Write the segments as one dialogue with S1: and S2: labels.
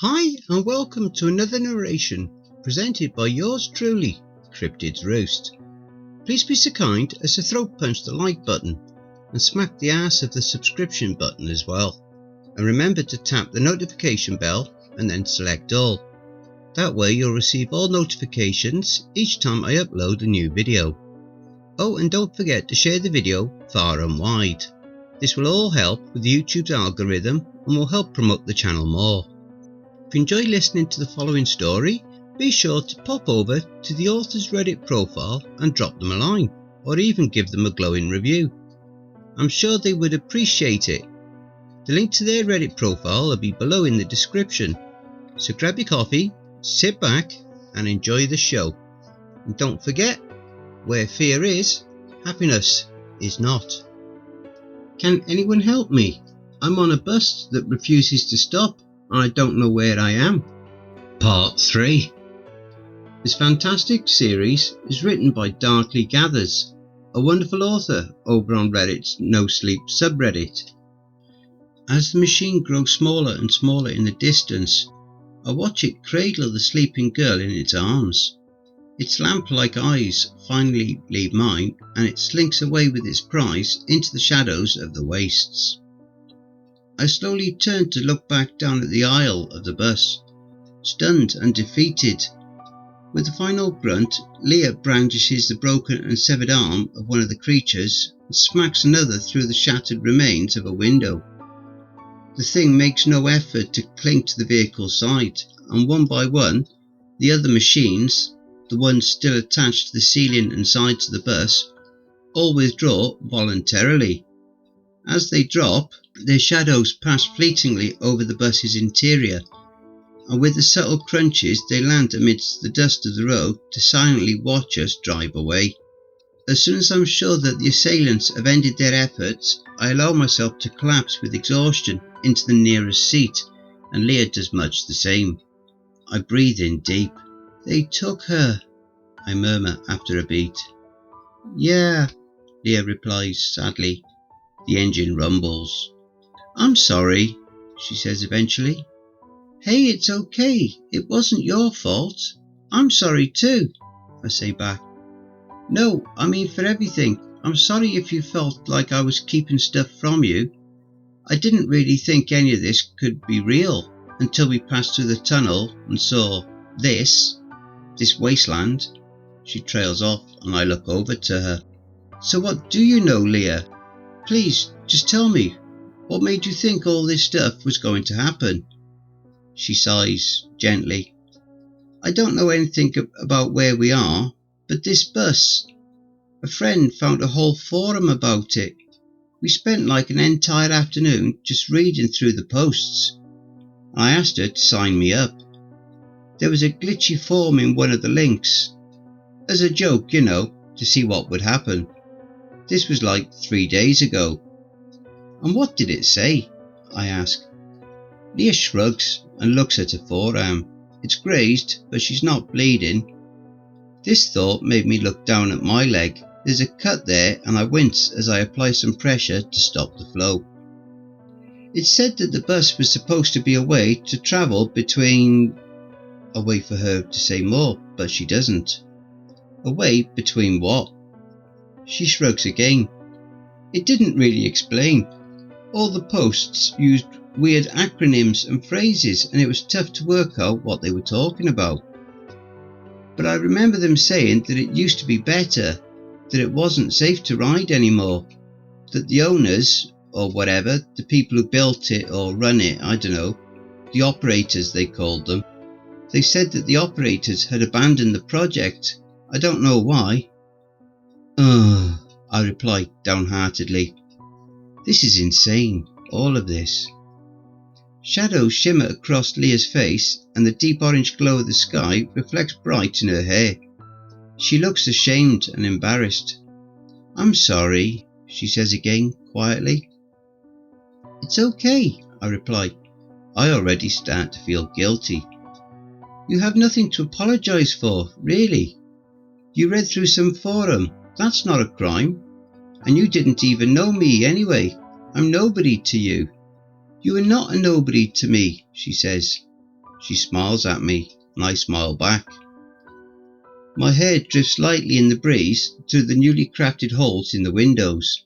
S1: Hi and welcome to another narration presented by yours truly, Cryptids Roost. Please be so kind as to throat punch the like button and smack the ass of the subscription button as well. And remember to tap the notification bell and then select all. That way you'll receive all notifications each time I upload a new video. Oh, and don't forget to share the video far and wide. This will all help with YouTube's algorithm and will help promote the channel more. If you enjoy listening to the following story, be sure to pop over to the author's Reddit profile and drop them a line, or even give them a glowing review. I'm sure they would appreciate it. The link to their Reddit profile will be below in the description. So grab your coffee, sit back and enjoy the show. And don't forget, where fear is, happiness is not. Can anyone help me? I'm on a bus that refuses to stop. I don't know where I am. Part 3. This fantastic series is written by Darkly Gathers, a wonderful author over on Reddit's nosleep subreddit. As the machine grows smaller and smaller in the distance, I watch it cradle the sleeping girl in its arms. Its lamp-like eyes finally leave mine, and it slinks away with its prize into the shadows of the wastes. I slowly turn to look back down at the aisle of the bus, stunned and defeated. With a final grunt, Leah brandishes the broken and severed arm of one of the creatures and smacks another through the shattered remains of a window. The thing makes no effort to cling to the vehicle's side, and one by one, the other machines, the ones still attached to the ceiling and sides of the bus, all withdraw voluntarily. As they drop, their shadows pass fleetingly over the bus's interior, and with the subtle crunches they land amidst the dust of the road to silently watch us drive away. As soon as I'm sure that the assailants have ended their efforts, I allow myself to collapse with exhaustion into the nearest seat, and Leah does much the same. I breathe in deep. "They took her," I murmur after a beat. "Yeah," Leah replies sadly. The engine rumbles. "I'm sorry," she says eventually. "Hey, it's okay. It wasn't your fault. I'm sorry too," I say back. "No, I mean for everything. I'm sorry if you felt like I was keeping stuff from you. I didn't really think any of this could be real until we passed through the tunnel and saw this wasteland." She trails off and I look over to her. "So what do you know, Leah? Please, just tell me. What made you think all this stuff was going to happen?" She sighs gently. "I don't know anything about where we are, but this bus, a friend found a whole forum about it. We spent like an entire afternoon just reading through the posts. I asked her to sign me up. There was a glitchy form in one of the links. As a joke, you know, to see what would happen. This was like 3 days ago." "And what did it say?" I ask. Leah shrugs and looks at her forearm. It's grazed, but she's not bleeding. This thought made me look down at my leg. There's a cut there and I wince as I apply some pressure to stop the flow. "It said that the bus was supposed to be a way to travel between..." I wait for her to say more, but she doesn't. "A way between what?" She shrugs again. "It didn't really explain. All the posts used weird acronyms and phrases, and it was tough to work out what they were talking about. But I remember them saying that it used to be better, that it wasn't safe to ride anymore, that the owners, or whatever, the people who built it or run it, I don't know, the operators they called them, they said that the operators had abandoned the project. I don't know why." "Ugh," I replied downheartedly. "This is insane, all of this." Shadows shimmer across Leah's face and the deep orange glow of the sky reflects bright in her hair. She looks ashamed and embarrassed. "I'm sorry," she says again, quietly. "It's okay," I reply. I already start to feel guilty. "You have nothing to apologise for, really. You read through some forum. That's not a crime. And you didn't even know me anyway. I'm nobody to you." "You are not a nobody to me," she says. She smiles at me, and I smile back. My head drifts lightly in the breeze through the newly crafted holes in the windows,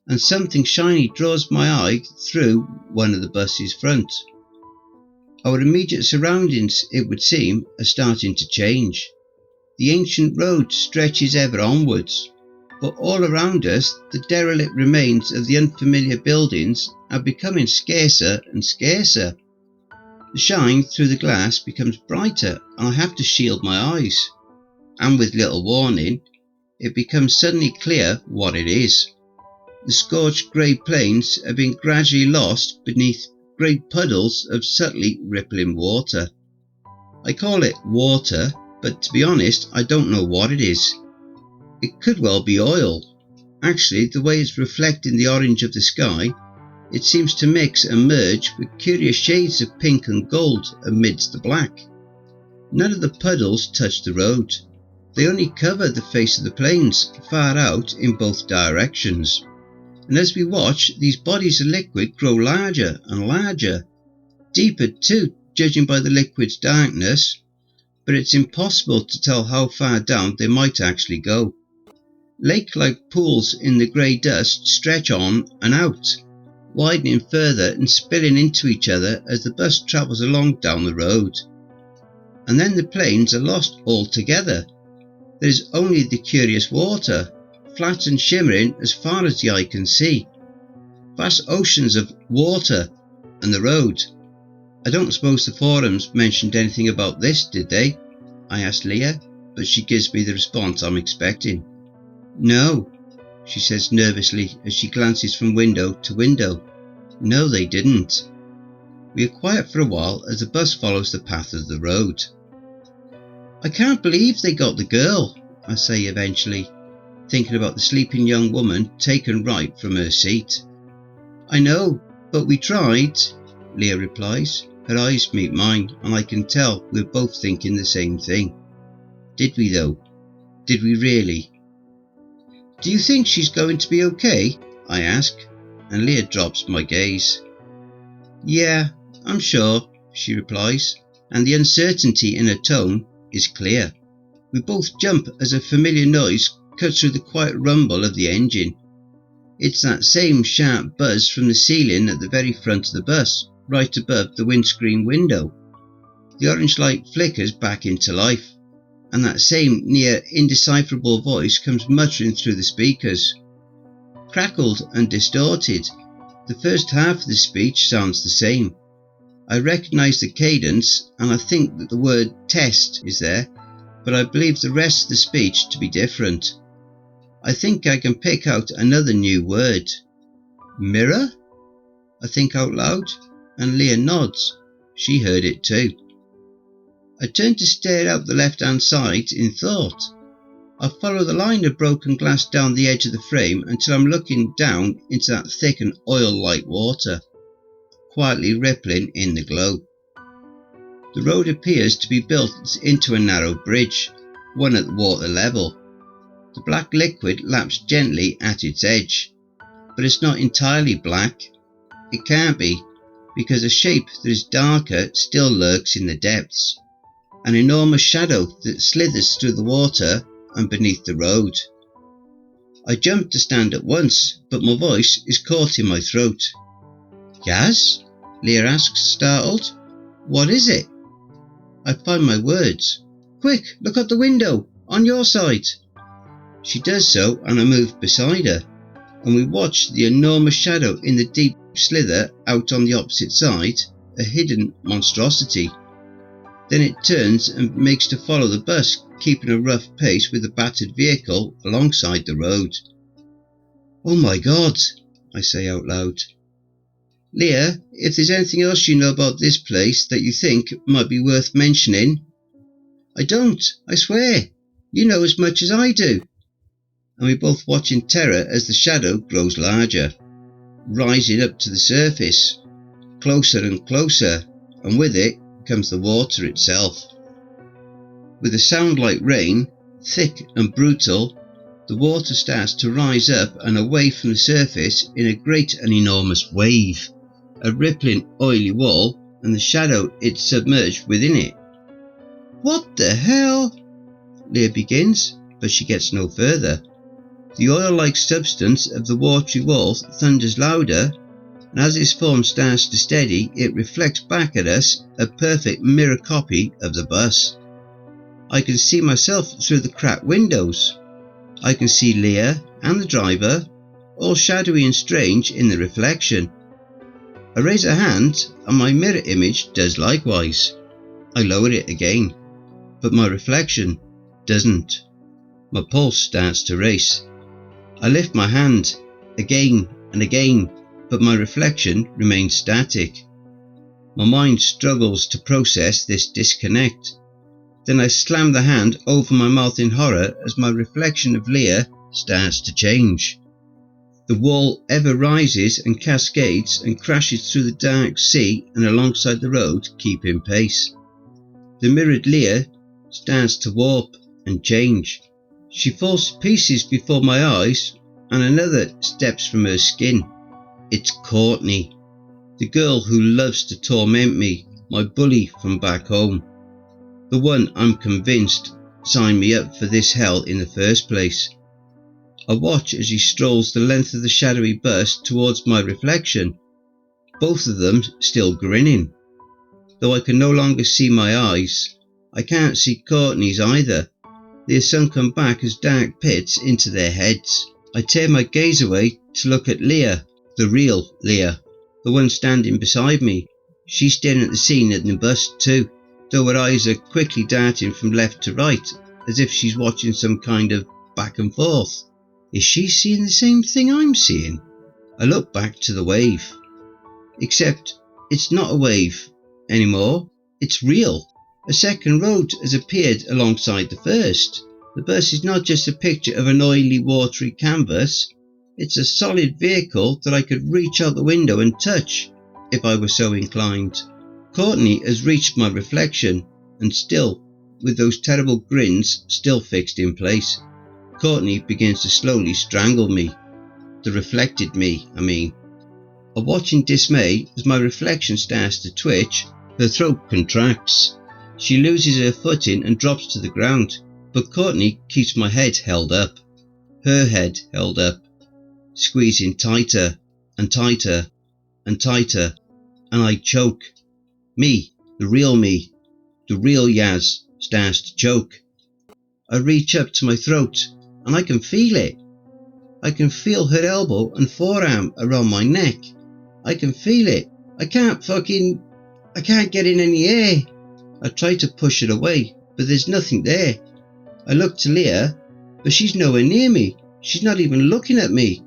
S1: and something shiny draws my eye through one of the bus's front. Our immediate surroundings, it would seem, are starting to change. The ancient road stretches ever onwards, but all around us the derelict remains of the unfamiliar buildings are becoming scarcer and scarcer. The shine through the glass becomes brighter, and I have to shield my eyes. And with little warning, it becomes suddenly clear what it is. The scorched grey plains have been gradually lost beneath great puddles of subtly rippling water. I call it water, but to be honest, I don't know what it is. It could well be oil. Actually, the way it's reflecting the orange of the sky, it seems to mix and merge with curious shades of pink and gold amidst the black. None of the puddles touch the road. They only cover the face of the plains far out in both directions. And as we watch, these bodies of liquid grow larger and larger, deeper too, judging by the liquid's darkness, but it's impossible to tell how far down they might actually go. Lake-like pools in the grey dust stretch on and out, widening further and spilling into each other as the bus travels along down the road. And then the plains are lost altogether. There is only the curious water, flat and shimmering as far as the eye can see. Vast oceans of water and the road. I don't suppose the forums mentioned anything about this, did they? I asked Leah, but she gives me the response I'm expecting. No, she says nervously as she glances from window to window. No, they didn't. We are quiet for a while as the bus follows the path of the road. I can't believe they got the girl, I say eventually, thinking about the sleeping young woman taken right from her seat. I know, but we tried, Leah replies. Her eyes meet mine, and I can tell we're both thinking the same thing. Did we though? Did we really? Do you think she's going to be okay? I ask, and Leah drops my gaze. Yeah, I'm sure, she replies, and the uncertainty in her tone is clear. We both jump as a familiar noise cuts through the quiet rumble of the engine. It's that same sharp buzz from the ceiling at the very front of the bus, right above the windscreen window. The orange light flickers back into life, and that same near indecipherable voice comes muttering through the speakers. Crackled and distorted, the first half of the speech sounds the same. I recognise the cadence, and I think that the word test is there, but I believe the rest of the speech to be different. I think I can pick out another new word. Mirror? I think out loud, and Leah nods. She heard it too. I turn to stare out the left-hand side in thought. I follow the line of broken glass down the edge of the frame until I'm looking down into that thick and oil-like water, quietly rippling in the glow. The road appears to be built into a narrow bridge, one at the water level. The black liquid laps gently at its edge, but it's not entirely black. It can't be, because a shape that is darker still lurks in the depths, an enormous shadow that slithers through the water and beneath the road. I jump to stand at once, but my voice is caught in my throat. Yaz? Leah asks, startled. What is it? I find my words. Quick, look out the window, on your side. She does so, and I move beside her, and we watch the enormous shadow in the deep slither out on the opposite side, a hidden monstrosity. Then it turns and makes to follow the bus, keeping a rough pace with the battered vehicle alongside the road. Oh my God, I say out loud. Leah, if there's anything else you know about this place that you think might be worth mentioning. I don't, I swear. You know as much as I do. And we both watch in terror as the shadow grows larger, rising up to the surface, closer and closer, and with it comes the water itself. With a sound like rain, thick and brutal, the water starts to rise up and away from the surface in a great and enormous wave, a rippling oily wall and the shadow it submerged within it. "What the hell?" Leah begins, but she gets no further. The oil-like substance of the watery wall thunders louder, and as its form starts to steady, it reflects back at us a perfect mirror copy of the bus. I can see myself through the cracked windows. I can see Leah and the driver, all shadowy and strange in the reflection. I raise a hand, and my mirror image does likewise. I lower it again, but my reflection doesn't. My pulse starts to race. I lift my hand again and again, but my reflection remains static. My mind struggles to process this disconnect. Then I slam the hand over my mouth in horror as my reflection of Leah starts to change. The wall ever rises and cascades and crashes through the dark sea and alongside the road, keeping pace. The mirrored Leah starts to warp and change. She falls to pieces before my eyes, and another steps from her skin. It's Courtney, the girl who loves to torment me, my bully from back home. The one I'm convinced signed me up for this hell in the first place. I watch as he strolls the length of the shadowy bus towards my reflection, both of them still grinning. Though I can no longer see my eyes, I can't see Courtney's either. They are sunken back as dark pits into their heads. I tear my gaze away to look at Leah, the real Leah, the one standing beside me. She's staring at the scene in the bus too, though her eyes are quickly darting from left to right, as if she's watching some kind of back and forth. Is she seeing the same thing I'm seeing? I look back to the wave. Except it's not a wave anymore. It's real. A second road has appeared alongside the first. The bus is not just a picture of an oily, watery canvas. It's a solid vehicle that I could reach out the window and touch, if I were so inclined. Courtney has reached my reflection, and still, with those terrible grins still fixed in place, Courtney begins to slowly strangle me. The reflected me, I mean. I watch in dismay as my reflection starts to twitch. Her throat contracts. She loses her footing and drops to the ground, but Courtney keeps my head held up. Her head held up, squeezing tighter and tighter and tighter, and I choke. Me, the real Yaz, starts to choke. I reach up to my throat, and I can feel it. I can feel her elbow and forearm around my neck. I can feel it. I can't get in any air. I try to push it away, but there's nothing there. I look to Leah, but she's nowhere near me. She's not even looking at me.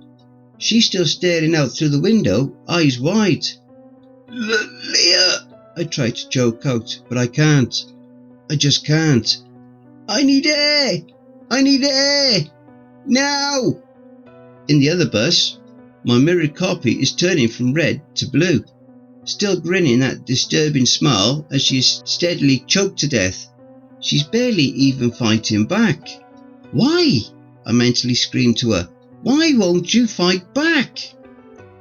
S1: She's still staring out through the window, eyes wide. Leah, I try to choke out, but I can't. I just can't. I need air! I need air! Now! In the other bus, my mirrored copy is turning from red to blue, still grinning that disturbing smile as she is steadily choked to death. She's barely even fighting back. Why? I mentally scream to her. Why won't you fight back?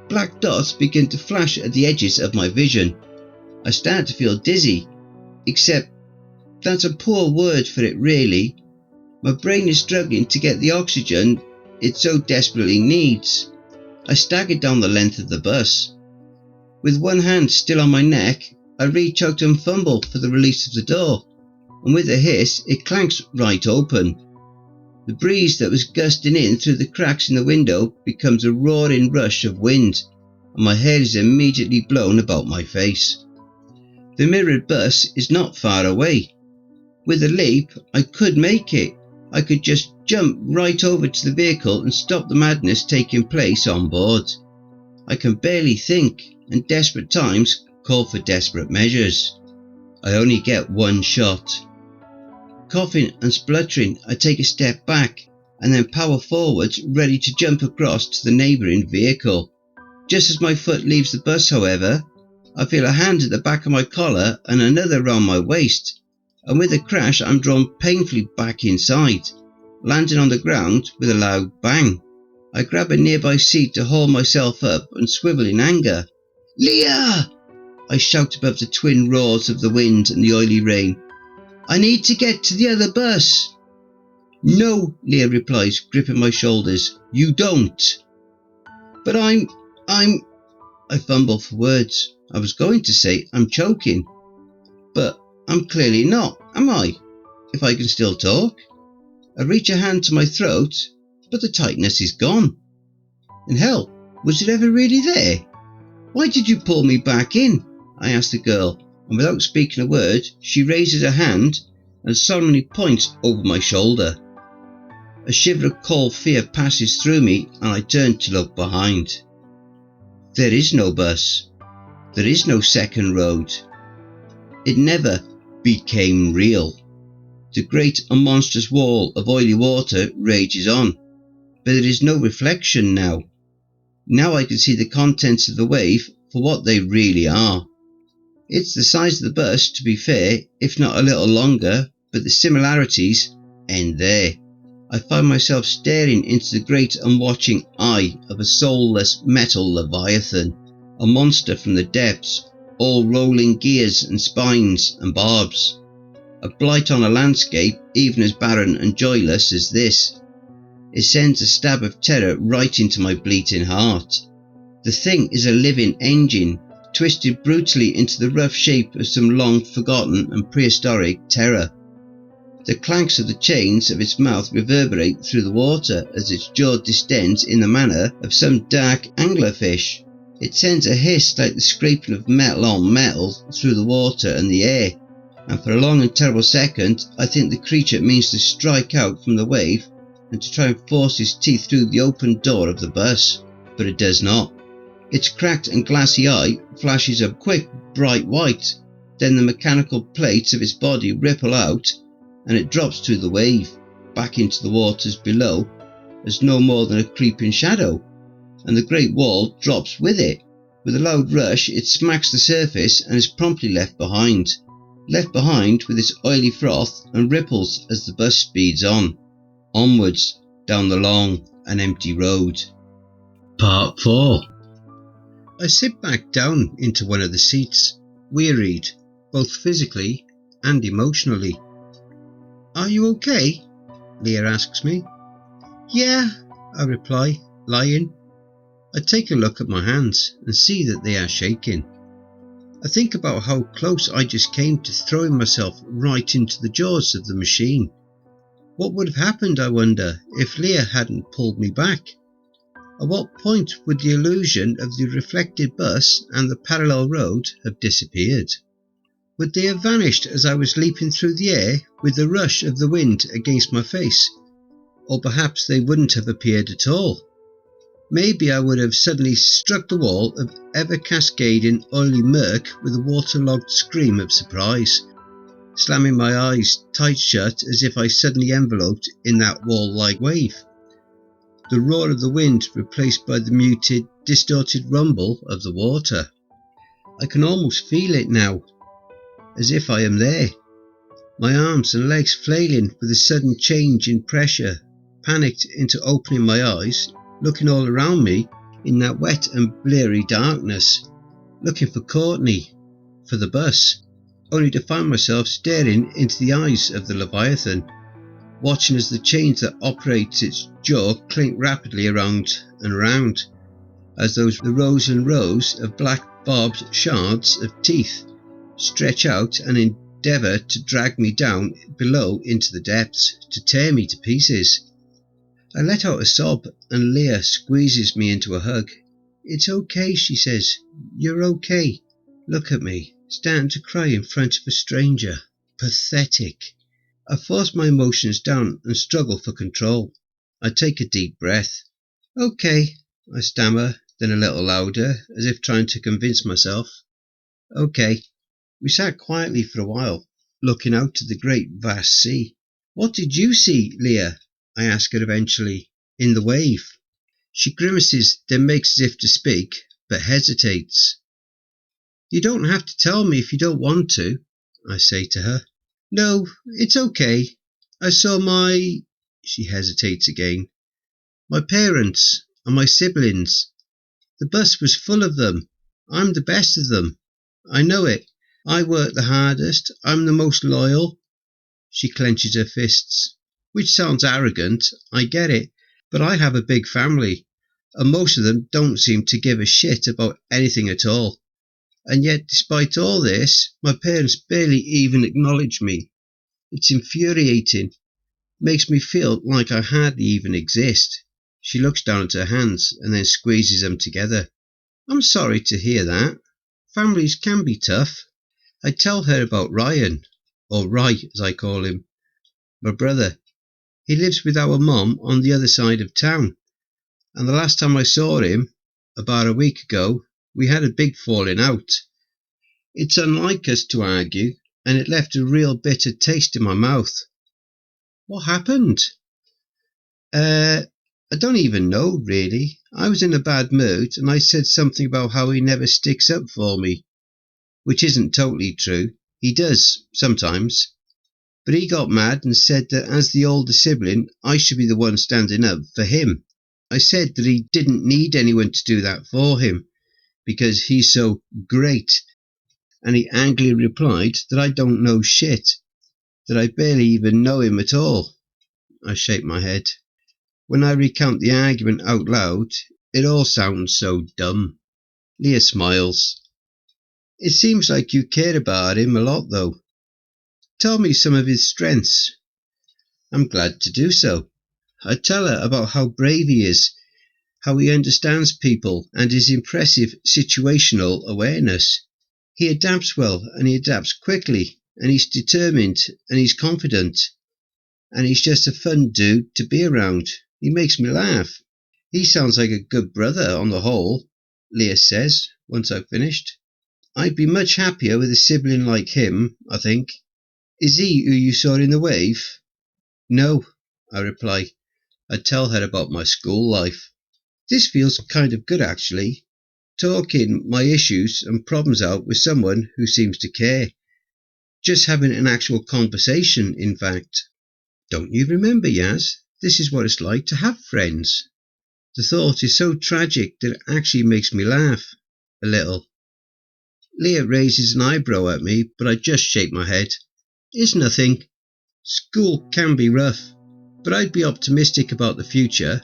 S1: Black dots begin to flash at the edges of my vision. I start to feel dizzy, except that's a poor word for it really. My brain is struggling to get the oxygen it so desperately needs. I stagger down the length of the bus. With one hand still on my neck, I reach out and fumble for the release of the door, and with a hiss it clanks right open. The breeze that was gusting in through the cracks in the window becomes a roaring rush of wind, and my hair is immediately blown about my face. The mirrored bus is not far away. With a leap, I could make it. I could just jump right over to the vehicle and stop the madness taking place on board. I can barely think, and desperate times call for desperate measures. I only get one shot. Coughing and spluttering, I take a step back and then power forwards, ready to jump across to the neighbouring vehicle. Just as my foot leaves the bus, however, I feel a hand at the back of my collar and another round my waist, and with a crash I'm drawn painfully back inside, landing on the ground with a loud bang. I grab a nearby seat to haul myself up and swivel in anger. Leah! I shout above the twin roars of the wind and the oily rain. I need to get to the other bus. No, Leah replies, gripping my shoulders. You don't. But I'm... I fumble for words. I was going to say I'm choking. But I'm clearly not, am I? If I can still talk. I reach a hand to my throat, but the tightness is gone. And hell, was it ever really there? Why did you pull me back in? I ask the girl, and without speaking a word, she raises her hand and solemnly points over my shoulder. A shiver of cold fear passes through me, and I turn to look behind. There is no bus. There is no second road. It never became real. The great and monstrous wall of oily water rages on, but there is no reflection now. Now I can see the contents of the wave for what they really are. It's the size of the bus, to be fair, if not a little longer, but the similarities end there. I find myself staring into the great unwatching eye of a soulless metal leviathan, a monster from the depths, all rolling gears and spines and barbs. A blight on a landscape even as barren and joyless as this. It sends a stab of terror right into my bleating heart. The thing is a living engine, twisted brutally into the rough shape of some long-forgotten and prehistoric terror. The clanks of the chains of its mouth reverberate through the water as its jaw distends in the manner of some dark anglerfish. It sends a hiss like the scraping of metal on metal through the water and the air, and for a long and terrible second I think the creature means to strike out from the wave and to try and force his teeth through the open door of the bus, but it does not. Its cracked and glassy eye flashes a quick bright white, then the mechanical plates of its body ripple out and it drops through the wave, back into the waters below as no more than a creeping shadow, and the great wall drops with it. With a loud rush it smacks the surface and is promptly left behind with its oily froth and ripples as the bus speeds on, onwards down the long and empty road. Part 4. I sit back down into one of the seats, wearied, both physically and emotionally. Are you okay? Leah asks me. Yeah, I reply, lying. I take a look at my hands and see that they are shaking. I think about how close I just came to throwing myself right into the jaws of the machine. What would have happened, I wonder, if Leah hadn't pulled me back? At what point would the illusion of the reflected bus and the parallel road have disappeared? Would they have vanished as I was leaping through the air with the rush of the wind against my face? Or perhaps they wouldn't have appeared at all. Maybe I would have suddenly struck the wall of ever-cascading oily murk with a waterlogged scream of surprise, slamming my eyes tight shut as if I suddenly enveloped in that wall-like wave. The roar of the wind replaced by the muted, distorted rumble of the water. I can almost feel it now, as if I am there, my arms and legs flailing with a sudden change in pressure, panicked into opening my eyes, looking all around me in that wet and bleary darkness, looking for Courtney, for the bus, only to find myself staring into the eyes of the Leviathan, watching as the chains that operate its jaw clink rapidly around and around, as the rows and rows of black barbed shards of teeth stretch out and endeavour to drag me down below into the depths, to tear me to pieces. I let out a sob and Leah squeezes me into a hug. It's okay, she says. You're okay. Look at me, starting to cry in front of a stranger. Pathetic. I force my emotions down and struggle for control. I take a deep breath. Okay, I stammer, then a little louder, as if trying to convince myself. Okay. We sat quietly for a while, looking out to the great vast sea. What did you see, Leah? I ask her eventually. In the wave. She grimaces, then makes as if to speak, but hesitates. You don't have to tell me if you don't want to, I say to her. No, it's okay. I saw my... She hesitates again. My parents and my siblings. The bus was full of them. I'm the best of them. I know it. I work the hardest. I'm the most loyal. She clenches her fists. Which sounds arrogant, I get it. But I have a big family, and most of them don't seem to give a shit about anything at all. And yet, despite all this, my parents barely even acknowledge me. It's infuriating. Makes me feel like I hardly even exist. She looks down at her hands and then squeezes them together. I'm sorry to hear that. Families can be tough. I tell her about Ryan, or Ry as I call him, my brother. He lives with our mom on the other side of town, and the last time I saw him, about a week ago, we had a big falling out. It's unlike us to argue, and it left a real bitter taste in my mouth. What happened? I don't even know, really. I was in a bad mood, and I said something about how he never sticks up for me. Which isn't totally true. He does, sometimes. But he got mad and said that as the older sibling, I should be the one standing up for him. I said that he didn't need anyone to do that for him, because he's so great. And he angrily replied that I don't know shit, that I barely even know him at all. I shake my head. When I recount the argument out loud, it all sounds so dumb. Leah smiles. It seems like you care about him a lot, though. Tell me some of his strengths. I'm glad to do so. I tell her about how brave he is, how he understands people, and his impressive situational awareness. He adapts well, and he adapts quickly, and he's determined, and he's confident. And he's just a fun dude to be around. He makes me laugh. He sounds like a good brother on the whole, Leah says, once I've finished. I'd be much happier with a sibling like him, I think. Is he who you saw in the wave? No, I reply. I tell her about my school life. This feels kind of good, actually. Talking my issues and problems out with someone who seems to care. Just having an actual conversation, in fact. Don't you remember, Yaz? This is what it's like to have friends. The thought is so tragic that it actually makes me laugh. A little. Leah raises an eyebrow at me, but I just shake my head. It's nothing. School can be rough, but I'd be optimistic about the future.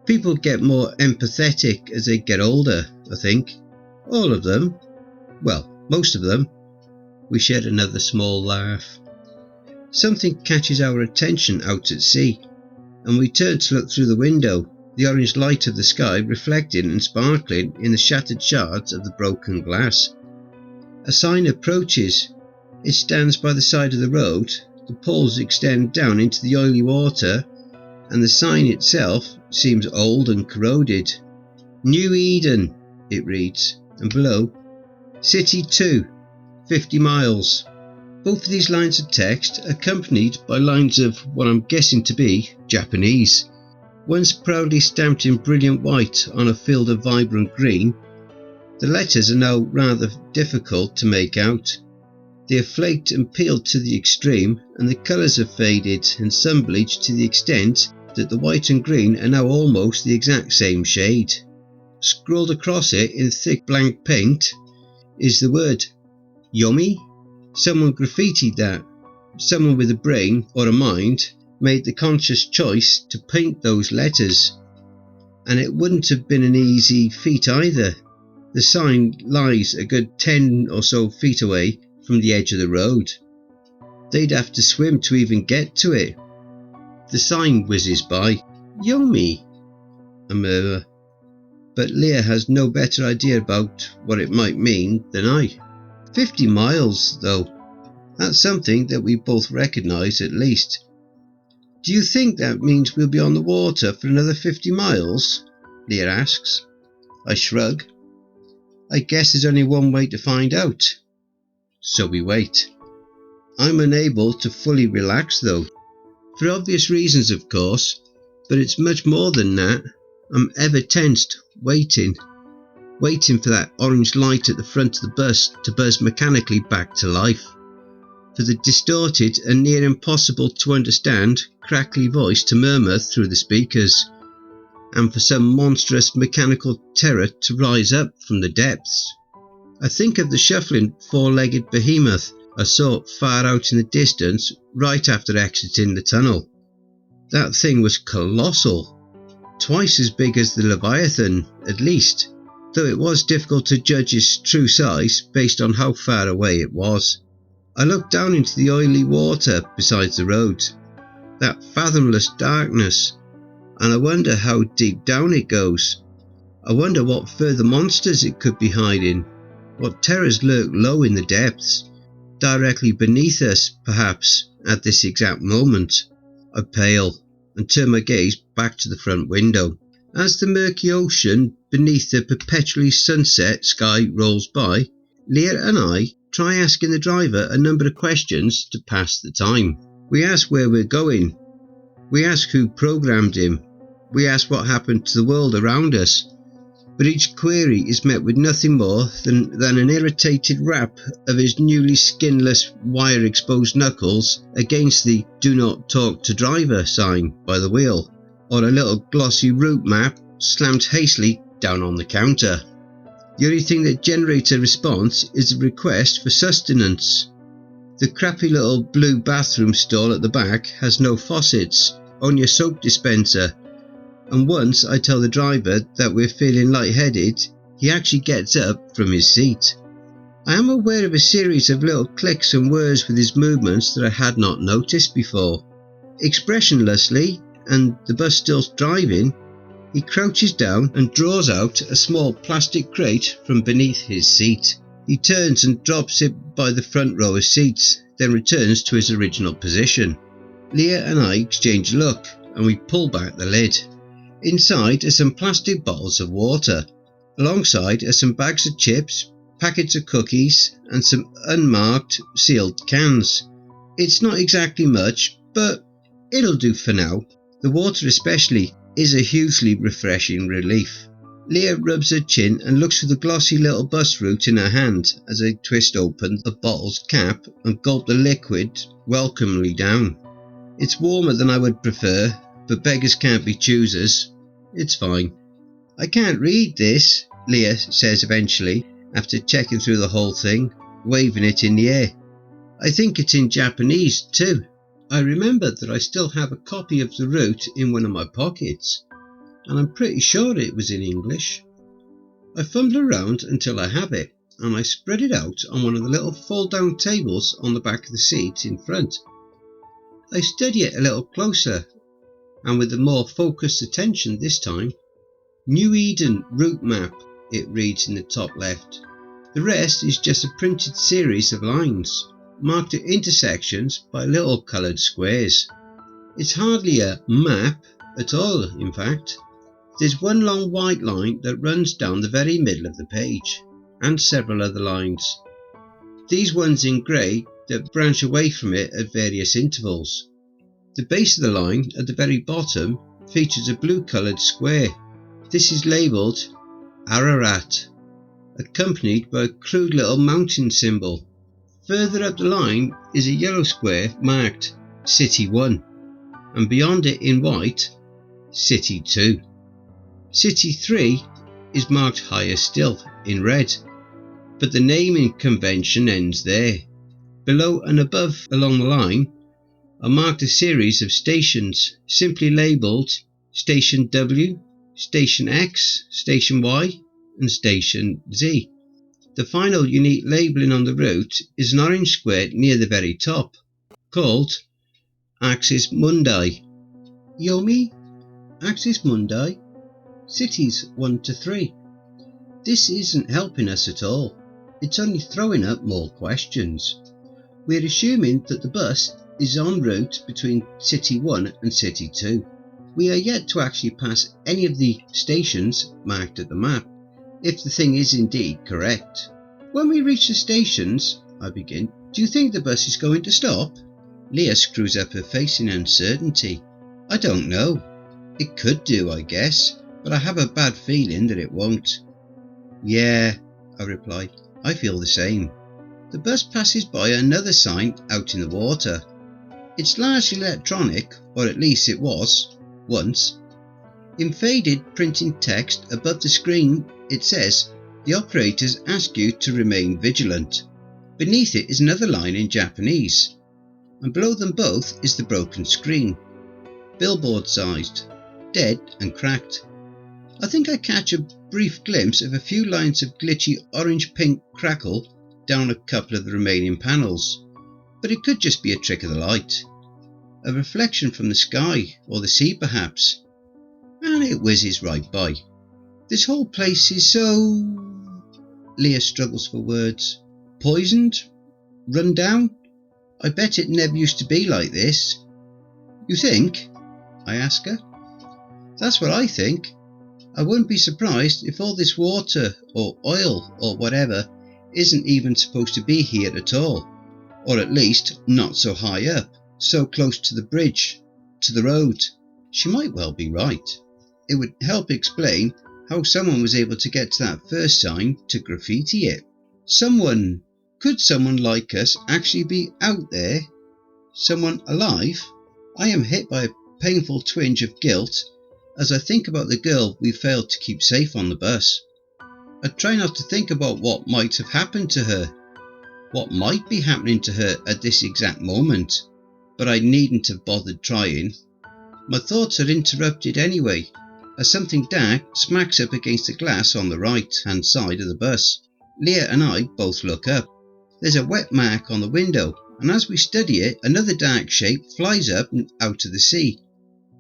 S1: People get more empathetic as they get older, I think. All of them. Well, most of them. We shed another small laugh. Something catches our attention out at sea, and we turn to look through the window, the orange light of the sky reflecting and sparkling in the shattered shards of the broken glass. A sign approaches. It stands by the side of the road, the poles extend down into the oily water, and the sign itself seems old and corroded. New Eden, it reads, and below, City 2, 50 miles. Both of these lines of text accompanied by lines of what I'm guessing to be Japanese. Once proudly stamped in brilliant white on a field of vibrant green, the letters are now rather difficult to make out. They are flaked and peeled to the extreme, and the colours have faded and sun-bleached to the extent that the white and green are now almost the exact same shade. Scrawled across it in thick blank paint is the word Yomi. Someone graffitied that. Someone with a brain or a mind made the conscious choice to paint those letters. And it wouldn't have been an easy feat either. The sign lies a good 10 or so feet away from the edge of the road. They'd have to swim to even get to it. The sign whizzes by. Yomi, I murmur. But Leah has no better idea about what it might mean than I. 50 miles, though. That's something that we both recognise at least. Do you think that means we'll be on the water for another 50 miles? Leah asks. I shrug. I guess there's only one way to find out. So we wait. I'm unable to fully relax though. For obvious reasons, of course, but it's much more than that. I'm ever tensed, waiting for that orange light at the front of the bus to buzz mechanically back to life. For the distorted and near impossible to understand, crackly voice to murmur through the speakers, and for some monstrous mechanical terror to rise up from the depths. I think of the shuffling four-legged behemoth I saw far out in the distance right after exiting the tunnel. That thing was colossal, twice as big as the Leviathan at least, though it was difficult to judge its true size based on how far away it was. I looked down into the oily water beside the road, that fathomless darkness, and I wonder how deep down it goes. I wonder what further monsters it could be hiding, what terrors lurk low in the depths, directly beneath us perhaps at this exact moment. I pale and turn my gaze back to the front window. As the murky ocean beneath the perpetually sunset sky rolls by, Leah and I try asking the driver a number of questions to pass the time. We ask where we're going. We ask who programmed him. We ask what happened to the world around us. But each query is met with nothing more than an irritated rap of his newly skinless, wire-exposed knuckles against the "Do Not Talk to Driver" sign by the wheel, or a little glossy route map slammed hastily down on the counter. The only thing that generates a response is a request for sustenance. The crappy little blue bathroom stall at the back has no faucets, only a soap dispenser, and once I tell the driver that we're feeling lightheaded, he actually gets up from his seat. I am aware of a series of little clicks and whirs with his movements that I had not noticed before. Expressionlessly, and the bus still driving, he crouches down and draws out a small plastic crate from beneath his seat. He turns and drops it by the front row of seats, then returns to his original position. Leah and I exchange a look, and we pull back the lid. Inside are some plastic bottles of water. Alongside are some bags of chips, packets of cookies, and some unmarked, sealed cans. It's not exactly much, but it'll do for now. The water especially is a hugely refreshing relief. Leah rubs her chin and looks for the glossy little bus route in her hand as I twist open the bottle's cap and gulp the liquid welcomingly down. It's warmer than I would prefer, but beggars can't be choosers. It's fine. I can't read this, Leah says eventually, after checking through the whole thing, waving it in the air. I think it's in Japanese too. I remembered that I still have a copy of the route in one of my pockets, and I'm pretty sure it was in English. I fumble around until I have it, and I spread it out on one of the little fold-down tables on the back of the seat in front. I study it a little closer, and with a more focused attention this time. New Eden route map, it reads in the top left. The rest is just a printed series of lines, marked at intersections by little coloured squares. It's hardly a map at all, in fact. There's one long white line that runs down the very middle of the page, and several other lines. These ones in grey that branch away from it at various intervals. The base of the line at the very bottom features a blue coloured square. This is labelled Ararat, accompanied by a crude little mountain symbol. Further up the line is a yellow square marked City 1, and beyond it in white, City 2. City 3 is marked higher still in red, but the naming convention ends there. Below and above along the line are marked a series of stations, simply labelled Station W, Station X, Station Y, and Station Z. The final unique labelling on the route is an orange square near the very top, called Axis Mundi. Yomi, Axis Mundi, Cities 1 to 3. This isn't helping us at all. It's only throwing up more questions. We're assuming that the bus is en route between City 1 and City 2. We are yet to actually pass any of the stations marked at the map, if the thing is indeed correct. When we reach the stations, I begin, do you think the bus is going to stop? Leah screws up her face in uncertainty. I don't know. It could do, I guess, but I have a bad feeling that it won't. Yeah, I reply, I feel the same. The bus passes by another sign out in the water. It's largely electronic, or at least it was, once. In faded printing text above the screen it says The operators ask you to remain vigilant. Beneath it is another line in Japanese, and below them both is the broken screen, billboard-sized, dead and cracked. I think I catch a brief glimpse of a few lines of glitchy orange-pink crackle down a couple of the remaining panels, but it could just be a trick of the light, a reflection from the sky or the sea perhaps, and it whizzes right by. This whole place is so... Leah struggles for words. Poisoned? Run down? I bet it never used to be like this. You think? I ask her. That's what I think. I wouldn't be surprised if all this water or oil or whatever isn't even supposed to be here at all, or at least not so high up, so close to the bridge, to the road. She might well be right. It would help explain how someone was able to get to that first sign to graffiti it. Could someone like us actually be out there? Someone alive? I am hit by a painful twinge of guilt as I think about the girl we failed to keep safe on the bus. I try not to think about what might have happened to her, what might be happening to her at this exact moment, but I needn't have bothered trying. My thoughts are interrupted anyway, as something dark smacks up against the glass on the right-hand side of the bus. Leah and I both look up. There's a wet mark on the window, and as we study it, another dark shape flies up and out of the sea.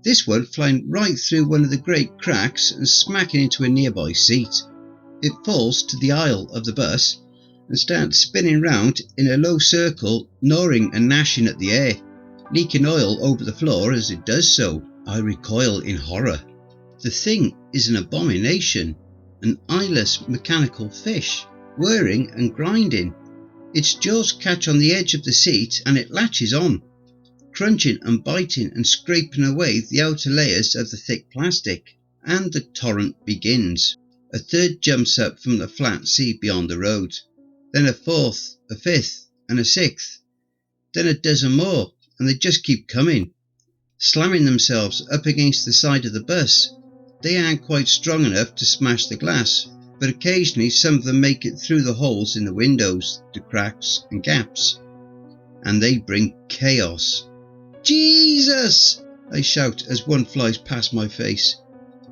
S1: This one flying right through one of the great cracks and smacking into a nearby seat. It falls to the aisle of the bus and starts spinning round in a low circle, gnawing and gnashing at the air, leaking oil over the floor as it does so. I recoil in horror. The thing is an abomination, an eyeless mechanical fish, whirring and grinding. Its jaws catch on the edge of the seat and it latches on, crunching and biting and scraping away the outer layers of the thick plastic. And the torrent begins. A third jumps up from the flat sea beyond the road, then a fourth, a fifth and a sixth, then a dozen more, and they just keep coming, slamming themselves up against the side of the bus. They aren't quite strong enough to smash the glass, but occasionally some of them make it through the holes in the windows, the cracks and gaps, and they bring chaos. Jesus! I shout as one flies past my face.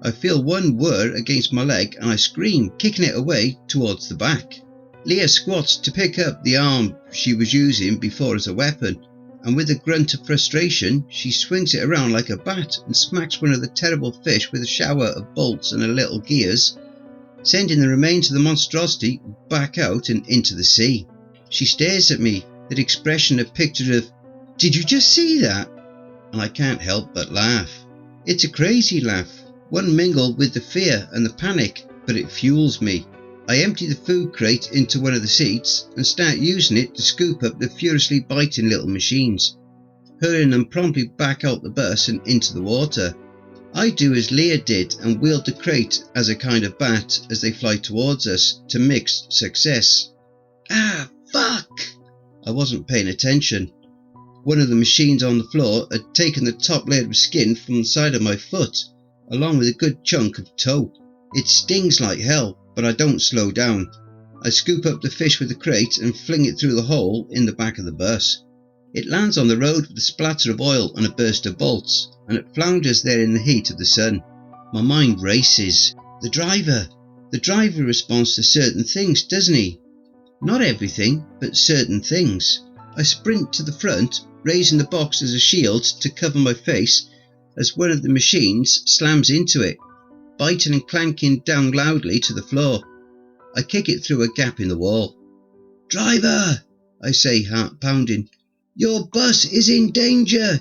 S1: I feel one whir against my leg and I scream, kicking it away towards the back. Leah squats to pick up the arm she was using before as a weapon, and with a grunt of frustration she swings it around like a bat and smacks one of the terrible fish with a shower of bolts and a little gears, sending the remains of the monstrosity back out and into the sea. She stares at me, that expression a picture of, "Did you just see that?" And I can't help but laugh. It's a crazy laugh, one mingled with the fear and the panic, but it fuels me. I empty the food crate into one of the seats and start using it to scoop up the furiously biting little machines, hurling them promptly back out the bus and into the water. I do as Leah did and wield the crate as a kind of bat as they fly towards us, to mixed success. Ah, fuck! I wasn't paying attention. One of the machines on the floor had taken the top layer of skin from the side of my foot, along with a good chunk of toe. It stings like hell, but I don't slow down. I scoop up the fish with the crate and fling it through the hole in the back of the bus. It lands on the road with a splatter of oil and a burst of bolts, and it flounders there in the heat of the sun. My mind races. The driver responds to certain things, doesn't he? Not everything, but certain things. I sprint to the front, raising the box as a shield to cover my face as one of the machines slams into it, biting and clanking down loudly to the floor. I kick it through a gap in the wall. "Driver," I say, heart pounding, "your bus is in danger.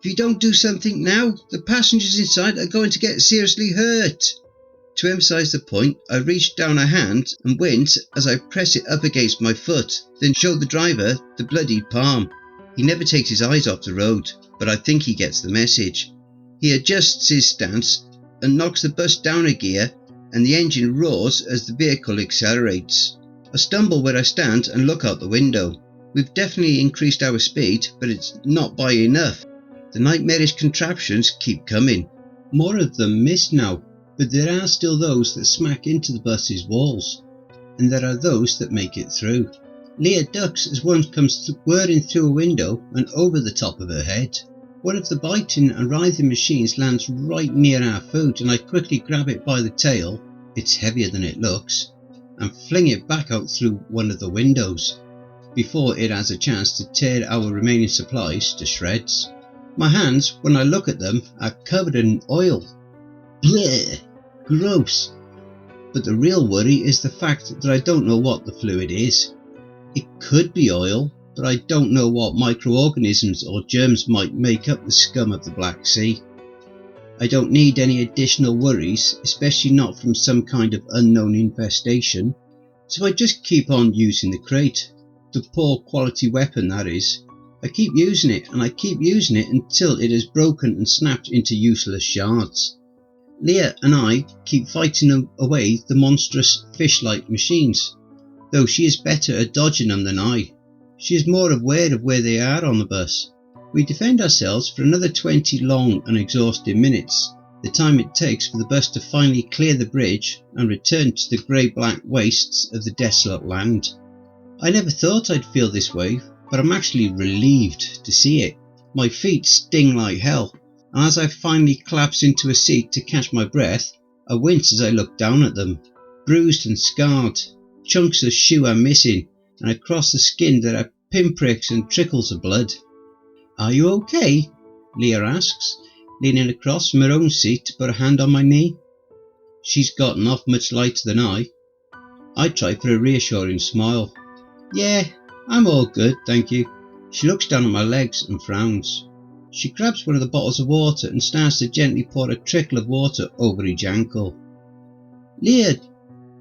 S1: If you don't do something now, the passengers inside are going to get seriously hurt." To emphasise the point, I reach down a hand and wince as I press it up against my foot, then show the driver the bloodied palm. He never takes his eyes off the road, but I think he gets the message. He adjusts his stance and knocks the bus down a gear, and the engine roars as the vehicle accelerates. I stumble where I stand and look out the window. We've definitely increased our speed, but it's not by enough. The nightmarish contraptions keep coming. More of them miss now, but there are still those that smack into the bus's walls. and there are those that make it through. Leah ducks as one comes whirring through a window and over the top of her head. One of the biting and writhing machines lands right near our food, and I quickly grab it by the tail, it's heavier than it looks, and fling it back out through one of the windows, before it has a chance to tear our remaining supplies to shreds. My hands, when I look at them, are covered in oil. Bleh! Gross! But the real worry is the fact that I don't know what the fluid is. It could be oil, but I don't know what microorganisms or germs might make up the scum of the Black Sea. I don't need any additional worries, especially not from some kind of unknown infestation, so I just keep on using the crate. The poor quality weapon, that is. I keep using it, and I keep using it until it is broken and snapped into useless shards. Leah and I keep fighting away the monstrous fish-like machines, though she is better at dodging them than I. She is more aware of where they are on the bus. We defend ourselves for another 20 long and exhausting minutes, the time it takes for the bus to finally clear the bridge and return to the grey-black wastes of the desolate land. I never thought I'd feel this way, but I'm actually relieved to see it. My feet sting like hell, and as I finally collapse into a seat to catch my breath, I wince as I look down at them. Bruised and scarred, chunks of shoe are missing, and across the skin there are pinpricks and trickles of blood. "Are you okay?" Leah asks, leaning across from her own seat to put a hand on my knee. She's gotten off much lighter than I. I try for a reassuring smile. "Yeah, I'm all good, thank you." She looks down at my legs and frowns. She grabs one of the bottles of water and starts to gently pour a trickle of water over each ankle. "Leah,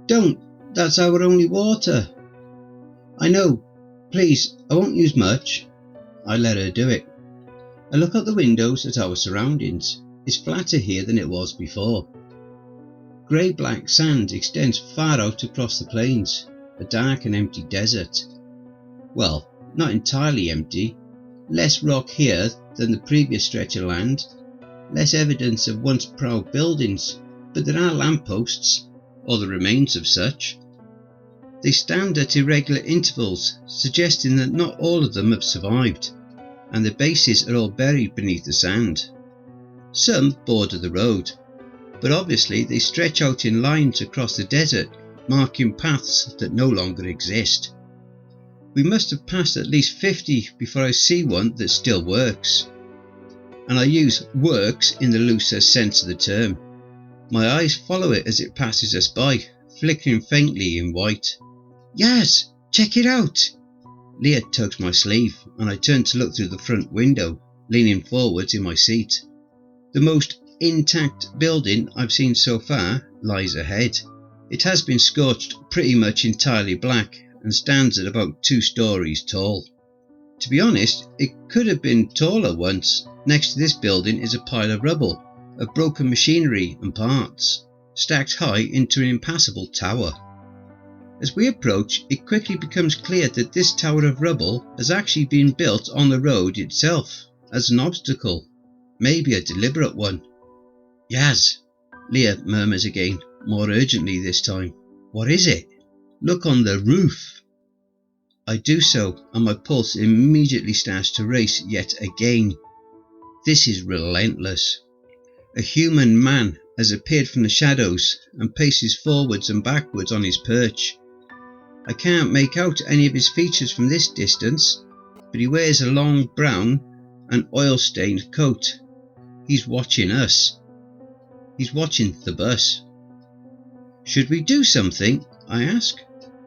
S1: don't, that's our only water." "I know, please, I won't use much." I let her do it. I look out the windows at our surroundings. It's flatter here than it was before. Grey-black sand extends far out across the plains, a dark and empty desert. Well, not entirely empty. Less rock here than the previous stretch of land, less evidence of once proud buildings, but there are lampposts, or the remains of such. They stand at irregular intervals, suggesting that not all of them have survived, and the bases are all buried beneath the sand. Some border the road, but obviously they stretch out in lines across the desert, marking paths that no longer exist. We must have passed at least 50 before I see one that still works. And I use works in the looser sense of the term. My eyes follow it as it passes us by, flickering faintly in white. "Yaz, check it out!" Leah tugs my sleeve, and I turn to look through the front window, leaning forwards in my seat. The most intact building I've seen so far lies ahead. It has been scorched pretty much entirely black and stands at about 2 stories tall. To be honest, it could have been taller once. Next to this building is a pile of rubble, of broken machinery and parts, stacked high into an impassable tower. As we approach, it quickly becomes clear that this tower of rubble has actually been built on the road itself, as an obstacle, maybe a deliberate one. "Yaz," Leah murmurs again, more urgently this time. "What is it?" "Look on the roof." I do so, and my pulse immediately starts to race yet again. This is relentless. A human man has appeared from the shadows and paces forwards and backwards on his perch. I can't make out any of his features from this distance, but he wears a long brown and oil-stained coat. He's watching us. He's watching the bus. "Should we do something?" I ask.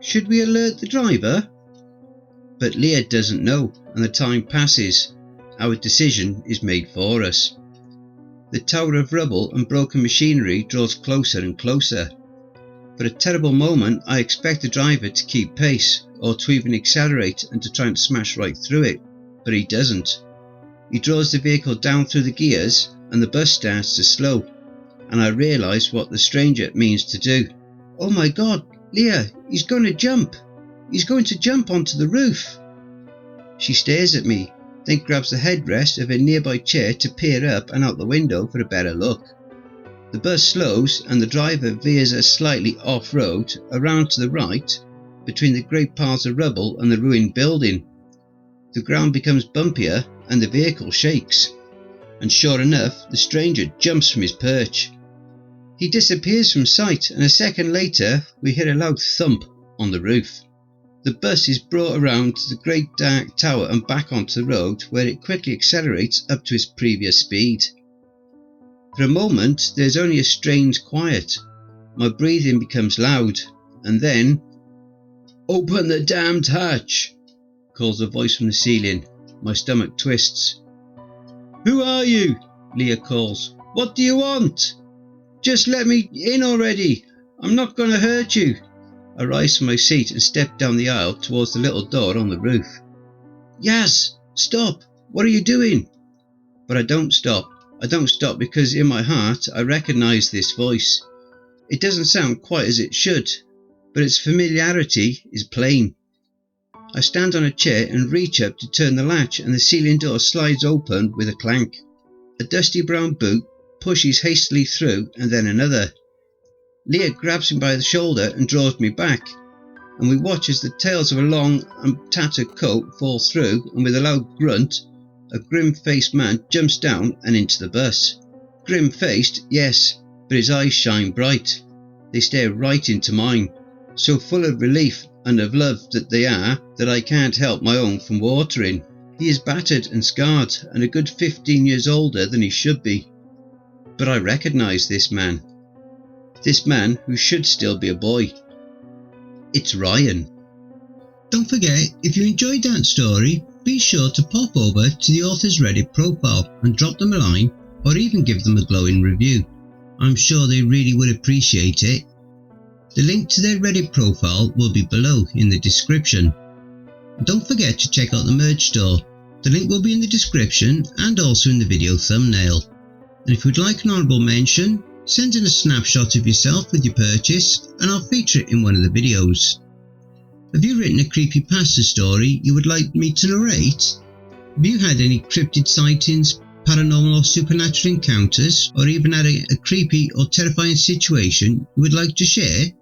S1: "Should we alert the driver?" But Leah doesn't know, and the time passes. Our decision is made for us. The tower of rubble and broken machinery draws closer and closer. For a terrible moment I expect the driver to keep pace, or to even accelerate and to try and smash right through it, but he doesn't. He draws the vehicle down through the gears and the bus starts to slow, and I realise what the stranger means to do. "Oh my God, Leah, he's going to jump! He's going to jump onto the roof!" She stares at me, then grabs the headrest of a nearby chair to peer up and out the window for a better look. The bus slows and the driver veers us slightly off-road around to the right between the great piles of rubble and the ruined building. The ground becomes bumpier and the vehicle shakes, and sure enough the stranger jumps from his perch. He disappears from sight, and a second later we hear a loud thump on the roof. The bus is brought around to the great dark tower and back onto the road, where it quickly accelerates up to its previous speed. For a moment there's only a strange quiet. My breathing becomes loud, and then, "Open the damned hatch," calls a voice from the ceiling. My stomach twists. "Who are you?" Leah calls. "What do you want? Just let me in already. I'm not going to hurt you." I rise from my seat and step down the aisle towards the little door on the roof. "Yaz, stop! What are you doing?" But I don't stop. I don't stop because in my heart I recognise this voice. It doesn't sound quite as it should, but its familiarity is plain. I stand on a chair and reach up to turn the latch, and the ceiling door slides open with a clank. A dusty brown boot pushes hastily through, and then another. Leah grabs me by the shoulder and draws me back, and we watch as the tails of a long and tattered coat fall through, and with a loud grunt, a grim-faced man jumps down and into the bus. Grim-faced, yes, but his eyes shine bright. They stare right into mine, so full of relief and of love that they are, that I can't help my own from watering. He is battered and scarred, and a good 15 years older than he should be. But I recognise this man. This man who should still be a boy. It's Ryan. Don't forget, if you enjoyed that story, be sure to pop over to the author's Reddit profile and drop them a line, or even give them a glowing review. I'm sure they really would appreciate it. The link to their Reddit profile will be below in the description. And don't forget to check out the merch store. The link will be in the description and also in the video thumbnail. And if you'd like an honourable mention, send in a snapshot of yourself with your purchase and I'll feature it in one of the videos. Have you written a creepypasta story you would like me to narrate? Have you had any cryptid sightings, paranormal or supernatural encounters, or even had a creepy or terrifying situation you would like to share?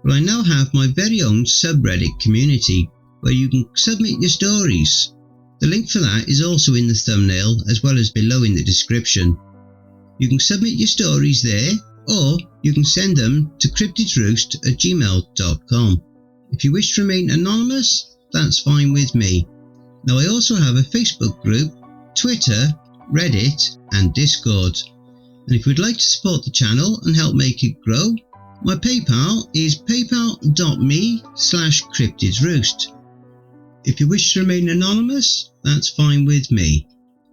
S1: Well, I now have my very own subreddit community where you can submit your stories. The link for that is also in the thumbnail as well as below in the description. You can submit your stories there, or you can send them to cryptidsroost@gmail.com. If you wish to remain anonymous, that's fine with me. Now I also have a Facebook group, Twitter, Reddit and Discord. And if you'd like to support the channel and help make it grow, my PayPal is paypal.me/cryptidsroost. If you wish to remain anonymous, that's fine with me.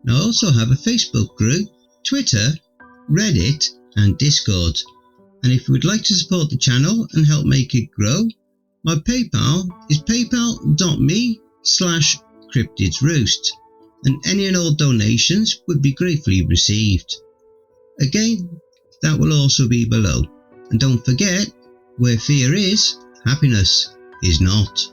S1: Now I also have a Facebook group, Twitter, Reddit and Discord. And if you would like to support the channel and help make it grow, my PayPal is paypal.me/cryptidsroost, and any and all donations would be gratefully received. Again, that will also be below. And don't forget, where fear is, happiness is not.